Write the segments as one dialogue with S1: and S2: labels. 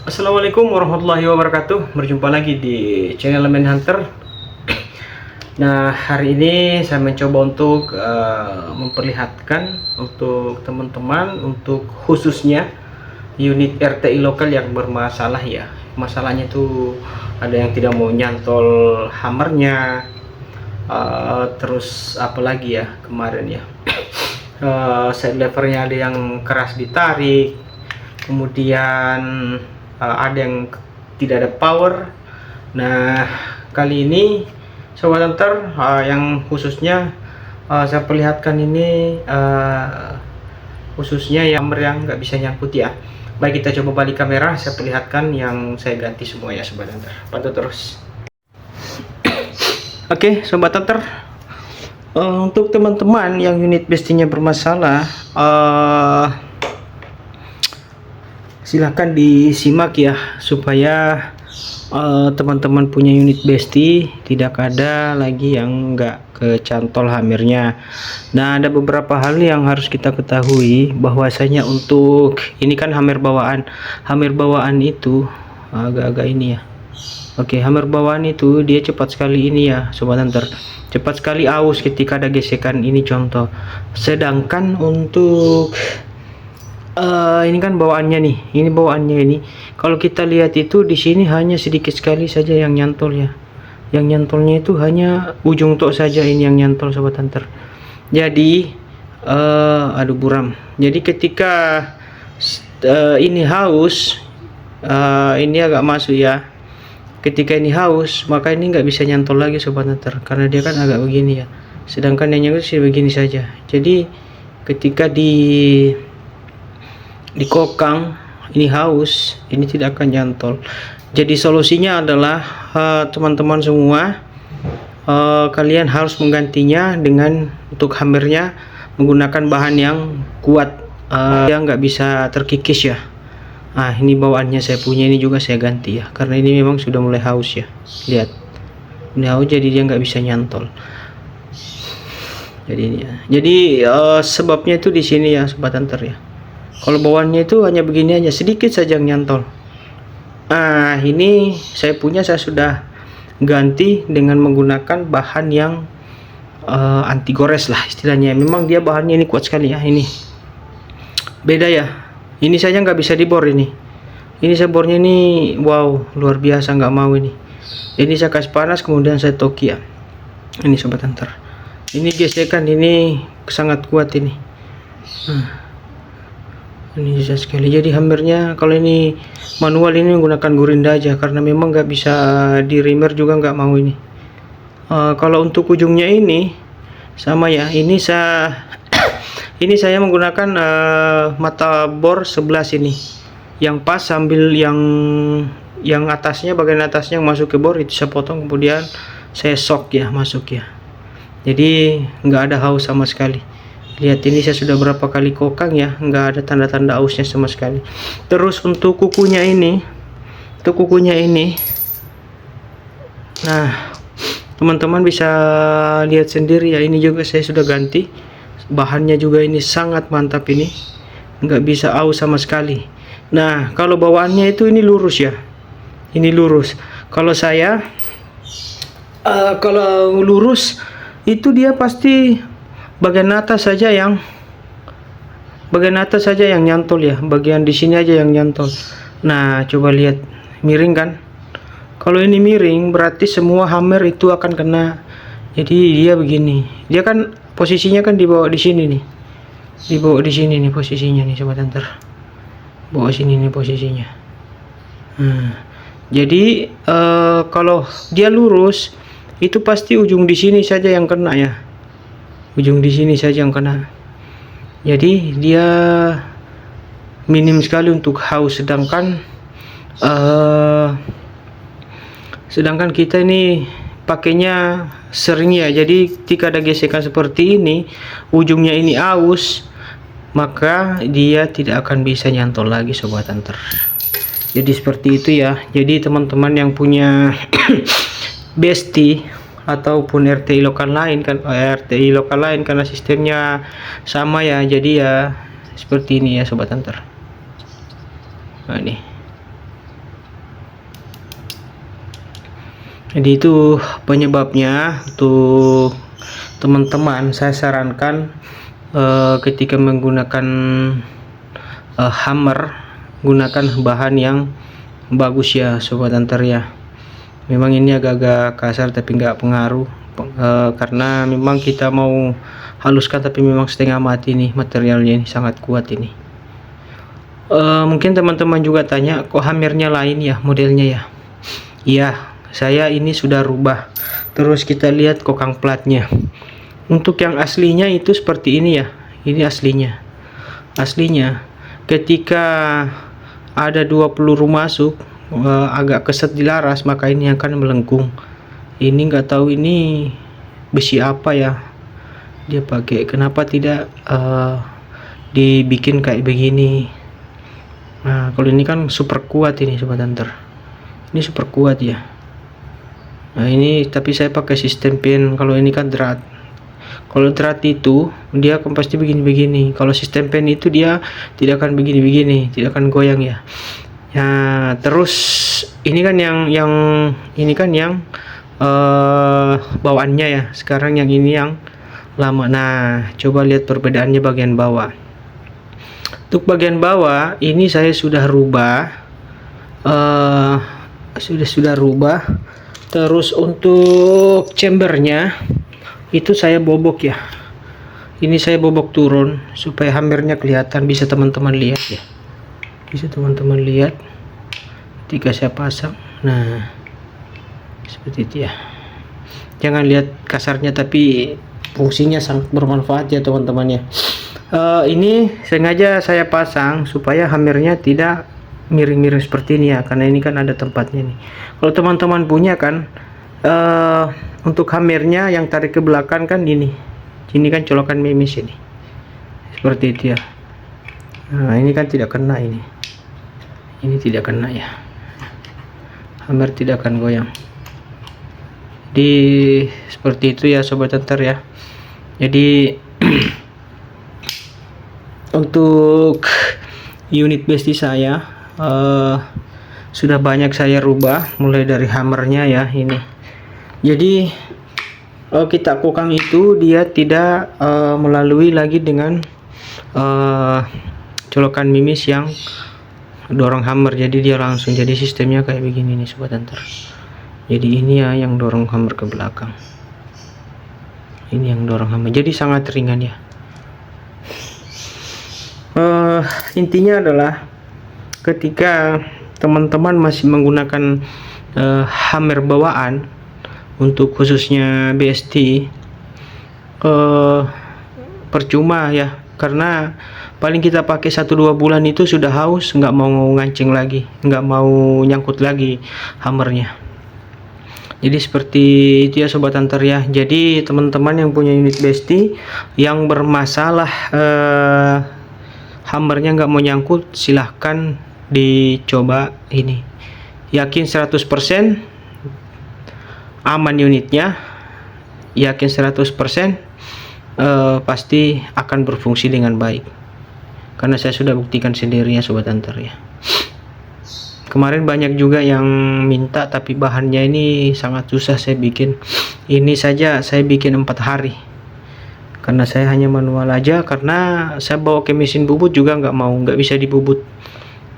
S1: Assalamualaikum warahmatullahi wabarakatuh. Berjumpa lagi di channel Elemen Hunter. Nah, hari ini saya mencoba untuk memperlihatkan untuk teman-teman, untuk khususnya unit RTI lokal yang bermasalah ya. Masalahnya itu ada yang tidak mau nyantol hammernya, terus apalagi ya kemarin ya. Side levernya ada yang keras ditarik, kemudian ada yang tidak ada power. Nah, kali ini sobat hunter, yang khususnya saya perlihatkan ini khususnya hammer yang nggak bisa nyangkut ya. Baik, kita coba balik kamera, saya perlihatkan yang saya ganti semua ya sobat hunter. Pantau terus. Oke sobat hunter, untuk teman-teman yang unit bestinya bermasalah, silahkan disimak ya, supaya teman-teman punya unit besti tidak ada lagi yang enggak kecantol hammernya. Nah, ada beberapa hal yang harus kita ketahui, bahwasanya untuk ini kan hammer bawaan itu agak-agak ini ya. Oke, hammer bawaan itu dia cepat sekali ini ya sobat hunter, cepat sekali aus ketika ada gesekan, ini contoh. Sedangkan untuk ini kan bawaannya nih, ini bawaannya ini. Kalau kita lihat itu di sini hanya sedikit sekali saja yang nyantol ya. Yang nyantolnya itu hanya ujung tok saja, ini yang nyantol sobat hunter. Jadi aduh buram. Jadi ketika ini haus, ini agak masuk ya. Ketika ini haus, maka ini nggak bisa nyantol lagi sobat hunter, karena dia kan agak begini ya. Sedangkan yang nyangkut sih begini saja. Jadi ketika dikokang ini haus, ini tidak akan nyantol. Jadi solusinya adalah teman-teman semua, kalian harus menggantinya dengan untuk hammernya menggunakan bahan yang kuat, yang nggak bisa terkikis ya. Nah, ini bawaannya saya punya, ini juga saya ganti ya, karena ini memang sudah mulai haus ya. Lihat, ini haus, jadi dia nggak bisa nyantol. Jadi ini ya. Jadi sebabnya itu di sini ya sobat hunter ya. Kalau bawaannya itu hanya begini aja, sedikit saja yang nyantol. Nah, ini saya punya, saya sudah ganti dengan menggunakan bahan yang anti gores lah istilahnya. Memang dia bahannya ini kuat sekali ya, ini beda ya. Ini saja nggak bisa dibor ini saya bornya ini, wow, luar biasa, nggak mau ini saya kasih panas, kemudian saya toki ya. Ini sobat hunter, ini gesekan ini sangat kuat ini. Ini bisa sekali. Jadi hammernya kalau ini manual ini menggunakan gurinda aja, karena memang nggak bisa di reamer juga, nggak mau ini. Kalau untuk ujungnya ini sama ya, ini saya menggunakan mata bor 11 ini yang pas, sambil yang atasnya, bagian atasnya yang masuk ke bor itu saya potong, kemudian saya sok ya, masuk ya. Jadi nggak ada haus sama sekali. Lihat, ini saya sudah berapa kali kokang ya, nggak ada tanda-tanda ausnya sama sekali. Terus untuk kukunya ini, nah teman-teman bisa lihat sendiri ya, ini juga saya sudah ganti. Bahannya juga ini sangat mantap, ini nggak bisa aus sama sekali. Nah, kalau bawaannya itu ini lurus ya, ini lurus. Kalau saya kalau lurus itu dia pasti bagian atas saja yang nyantol ya, bagian di sini aja yang nyantol. Nah, coba lihat, miring kan? Kalau ini miring berarti semua hammer itu akan kena. Jadi dia begini, dia kan posisinya kan dibawa di sini nih, dibawa di sini nih posisinya nih sobat hunter, bawa sini nih posisinya. Jadi kalau dia lurus itu pasti ujung di sini saja yang kena ya, ujung di sini saja yang kena. Jadi dia minim sekali untuk haus, sedangkan kita ini pakainya sering ya. Jadi ketika ada gesekan seperti ini, ujungnya ini aus, maka dia tidak akan bisa nyantol lagi sobat hunter. Jadi seperti itu ya. Jadi teman-teman yang punya besti ataupun RTI lokal lain kan, karena sistemnya sama ya, jadi ya seperti ini ya sobat hunter. Nah, ini Jadi itu penyebabnya. Untuk teman-teman saya sarankan ketika menggunakan hammer, gunakan bahan yang bagus ya sobat hunter ya. Memang ini agak-agak kasar tapi nggak pengaruh, karena memang kita mau haluskan tapi memang setengah mati nih, materialnya ini sangat kuat ini. Mungkin teman-teman juga tanya, kok hammernya lain ya modelnya ya. Iya, saya ini sudah rubah. Terus kita lihat kokang platnya. Untuk yang aslinya itu seperti ini ya. Ini aslinya ketika ada 2 peluru masuk, agak keset di laras, maka ini akan melengkung. Ini nggak tahu ini besi apa ya dia pakai, kenapa tidak dibikin kayak begini. Nah, kalau ini kan super kuat ini sobat hunter, ini super kuat ya. Nah ini tapi saya pakai sistem pin. Kalau ini kan drat, kalau drat itu dia akan pasti begini-begini. Kalau sistem pin itu dia tidak akan begini-begini, tidak akan goyang ya. Ya terus ini kan yang ini kan yang bawaannya ya. Sekarang yang ini yang lama. Nah coba lihat perbedaannya bagian bawah. Untuk bagian bawah ini saya sudah rubah, sudah rubah. Terus untuk chambernya itu saya bobok ya. Ini saya bobok turun supaya hammernya kelihatan. Bisa teman-teman lihat ya, bisa teman-teman lihat ketika saya pasang. Nah seperti itu ya. Jangan lihat kasarnya tapi fungsinya sangat bermanfaat ya teman-teman ya. Ini sengaja saya pasang supaya hammernya tidak miring-miring seperti ini ya, karena ini kan ada tempatnya nih. Kalau teman-teman punya kan untuk hammernya yang tarik ke belakang kan ini kan colokan memis ini seperti itu ya. Nah ini kan tidak kena, ini tidak kena ya, hammer tidak akan goyang. Jadi seperti itu ya sobat hunter ya. Jadi untuk unit bestie saya sudah banyak saya rubah, mulai dari hammernya ya ini. Jadi kita kokang itu dia tidak melalui lagi dengan colokan mimis yang dorong hammer, jadi dia langsung jadi sistemnya kayak begini nih sobat hunter. Jadi ini ya yang dorong hammer ke belakang, ini yang dorong hammer, jadi sangat ringan ya. Intinya adalah ketika teman-teman masih menggunakan hammer bawaan untuk khususnya BST, percuma ya, karena paling kita pakai 1-2 bulan itu sudah haus, nggak mau ngancing lagi, nggak mau nyangkut lagi hammernya. Jadi seperti itu ya sobat hunter ya. Jadi teman-teman yang punya unit bestie yang bermasalah hammernya nggak mau nyangkut, silahkan dicoba ini. Yakin 100% aman unitnya, yakin 100% pasti akan berfungsi dengan baik, karena saya sudah buktikan sendiri ya sobat hunter ya. Kemarin banyak juga yang minta tapi bahannya ini sangat susah saya bikin. Ini saja saya bikin 4 hari karena saya hanya manual aja, karena saya bawa ke mesin bubut juga nggak bisa dibubut,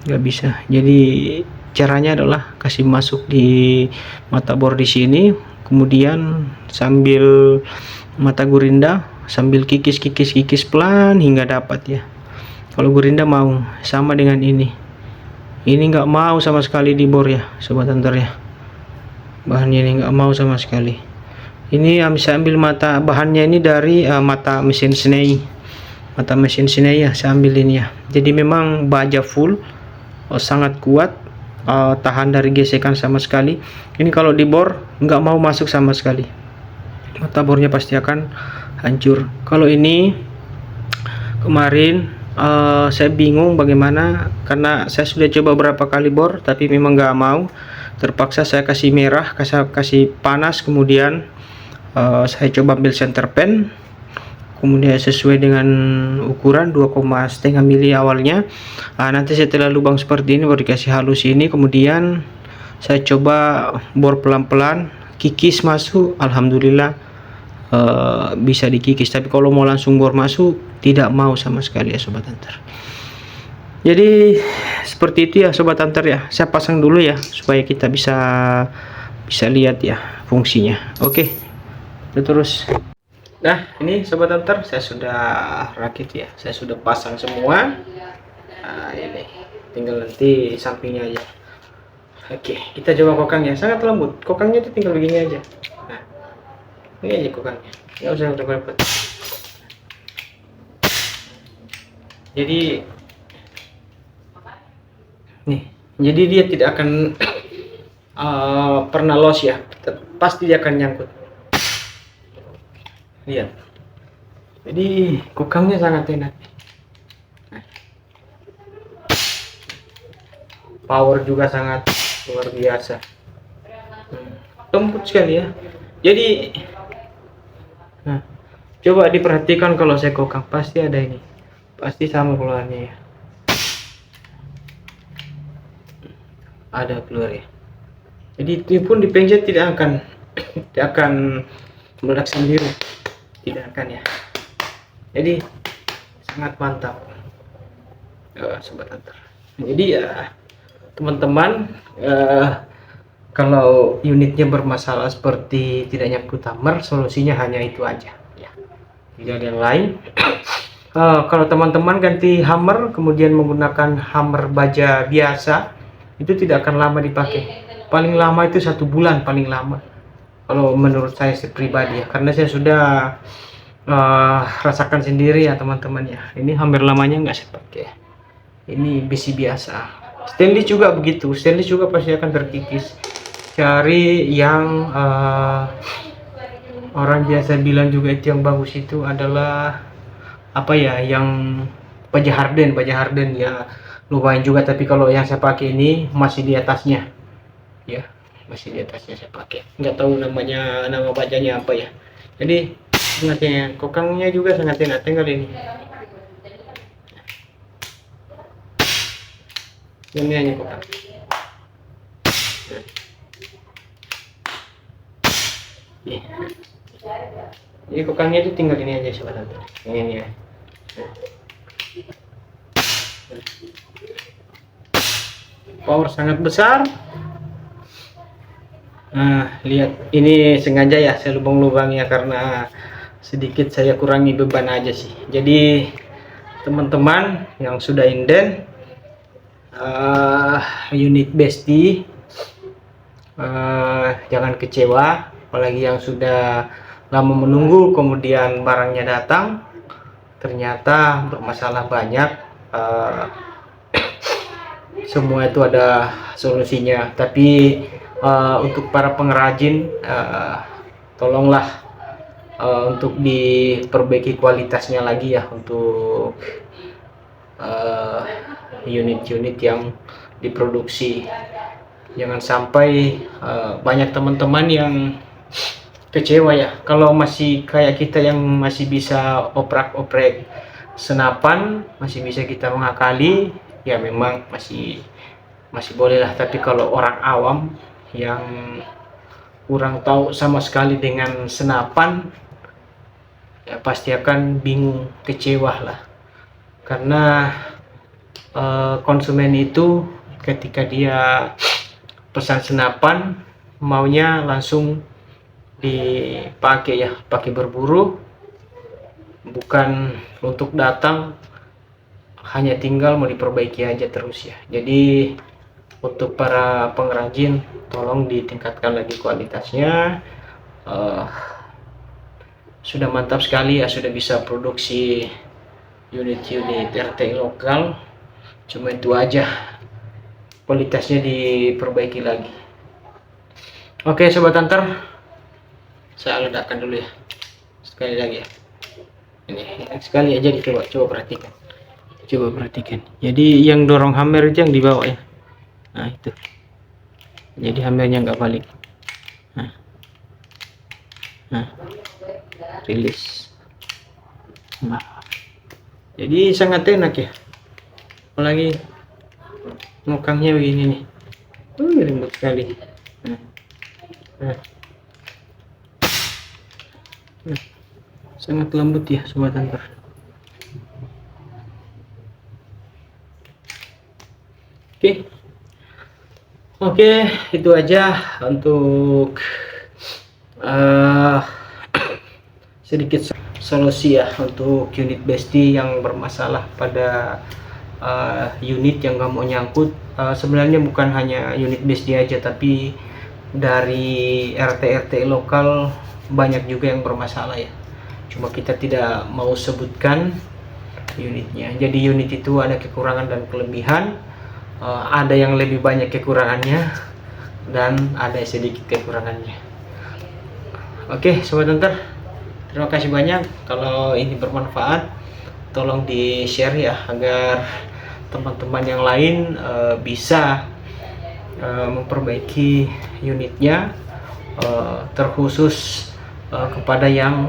S1: nggak bisa. Jadi caranya adalah kasih masuk di mata bor di sini, kemudian sambil mata gurinda, sambil kikis pelan hingga dapat ya. Kalau gurinda mau sama dengan ini nggak mau sama sekali di bor ya sobat hunter ya. Bahannya ini nggak mau sama sekali. Ini saya ambil mata bahannya ini dari mata mesin Snei, ya saya ambil ini ya. Jadi memang baja full, sangat kuat, tahan dari gesekan sama sekali. Ini kalau di bor nggak mau masuk sama sekali, mata bornya pasti akan hancur. Kalau ini kemarin saya bingung bagaimana, karena saya sudah coba berapa kali bor tapi memang nggak mau. Terpaksa saya kasih merah, kasih panas, kemudian saya coba ambil center pen, kemudian sesuai dengan ukuran 2,5 mili awalnya. Nanti setelah lubang seperti ini baru dikasih halus ini, kemudian saya coba bor pelan-pelan kikis masuk, alhamdulillah bisa dikikis. Tapi kalau mau langsung bor masuk, tidak mau sama sekali ya Sobat Hunter. Jadi seperti itu ya Sobat Hunter ya. Saya pasang dulu ya supaya kita bisa lihat ya fungsinya. Oke, terus. Nah, ini Sobat Hunter, saya sudah rakit ya. Saya sudah pasang semua. Nah, ini tinggal nanti sampingnya aja. Oke, kita coba kokang ya. Sangat lembut. Kokangnya itu tinggal begini aja. Nah, ini aja kokangnya. Nggak usah repot-repot. Jadi nih, jadi dia tidak akan pernah los ya. Pasti dia akan nyangkut. Lihat. Jadi kokangnya sangat enak. Power juga sangat luar biasa. Lembut sekali ya. Jadi nah, coba diperhatikan kalau saya kokang, pasti ada ini. Pasti sama keluarnya ya. Ada keluar ya. Jadi itu pun dipencet tidak akan meledak sendiri. Tidak akan ya. Jadi sangat mantap. Sobat Hunter. Jadi ya teman-teman, kalau unitnya bermasalah seperti tidak nyangkut hammer, solusinya hanya itu aja ya, tidak ada yang lain. Kalau teman-teman ganti hammer kemudian menggunakan hammer baja biasa, itu tidak akan lama dipakai. Paling lama itu 1 bulan paling lama, kalau menurut saya pribadi ya, karena saya sudah rasakan sendiri ya teman-teman ya. Ini hampir lamanya nggak saya pakai. Ini besi biasa. Stainless juga begitu. Stainless juga pasti akan terkikis. Cari yang orang biasa bilang juga itu yang bagus, itu adalah apa ya, yang baja harden ya, lumayan juga. Tapi kalau yang saya pakai ini masih di atasnya ya, masih di atasnya saya pakai. Nggak tahu nama bajanya apa ya. Jadi sangatnya, kokangnya juga sangat enak. Tinggal ini hanya kokang. Jadi kokangnya itu tinggal ini aja Sobat Hunter. Ini ya. Power sangat besar. Nah, lihat, ini sengaja ya saya lubang-lubangnya karena sedikit saya kurangi beban aja sih. Jadi teman-teman yang sudah inden unit Besti, jangan kecewa, apalagi yang sudah lama menunggu kemudian barangnya datang ternyata bermasalah banyak. Semua itu ada solusinya, tapi untuk para pengrajin tolonglah untuk diperbaiki kualitasnya lagi ya, untuk unit-unit yang diproduksi. Jangan sampai banyak teman-teman yang kecewa ya, kalau masih kayak kita yang masih bisa oprek-oprek senapan, masih bisa kita mengakali ya, memang masih boleh lah. Tapi kalau orang awam yang kurang tahu sama sekali dengan senapan ya, pasti akan bingung, kecewa lah. Karena konsumen itu ketika dia pesan senapan maunya langsung dipakai ya, pakai berburu, bukan untuk datang hanya tinggal mau diperbaiki aja terus ya. Jadi untuk para pengrajin tolong ditingkatkan lagi kualitasnya. Sudah mantap sekali ya, sudah bisa produksi unit-unit RTI lokal, cuma itu aja, kualitasnya diperbaiki lagi. Oke Sobat Hunter, saya ledakan dulu ya, sekali lagi ya. Ini sekali aja, coba perhatikan, jadi yang dorong hammer itu yang di bawah ya. Nah itu, jadi hammernya nggak balik. Nah rilis. Nah, jadi sangat enak ya, apalagi ngokangnya begini nih, lembut sekali. Nah, Sangat lembut ya sobat hunter. Oke. Oke, itu aja untuk sedikit solusi ya untuk unit besti yang bermasalah pada unit yang nggak mau nyangkut. Sebenarnya bukan hanya unit besti aja, tapi dari RT lokal banyak juga yang bermasalah ya. Cuma kita tidak mau sebutkan unitnya. Jadi unit itu ada kekurangan dan kelebihan. Ada yang lebih banyak kekurangannya dan ada sedikit kekurangannya. Oke sobat hunter, terima kasih banyak. Kalau ini bermanfaat, tolong di share ya, agar teman-teman yang lain bisa memperbaiki unitnya, terkhusus kepada yang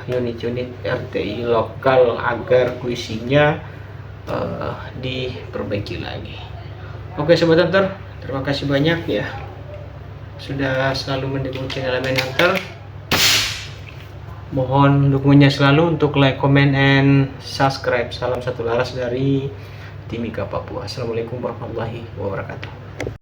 S1: unit-unit RTI lokal, agar kuisinya diperbaiki lagi. Oke sobat hunter, terima kasih banyak ya sudah selalu mendukung channel Elemen Hunter. Mohon dukungannya selalu untuk like, comment, and subscribe. Salam satu laras dari Timika Papua. Assalamualaikum warahmatullahi wabarakatuh.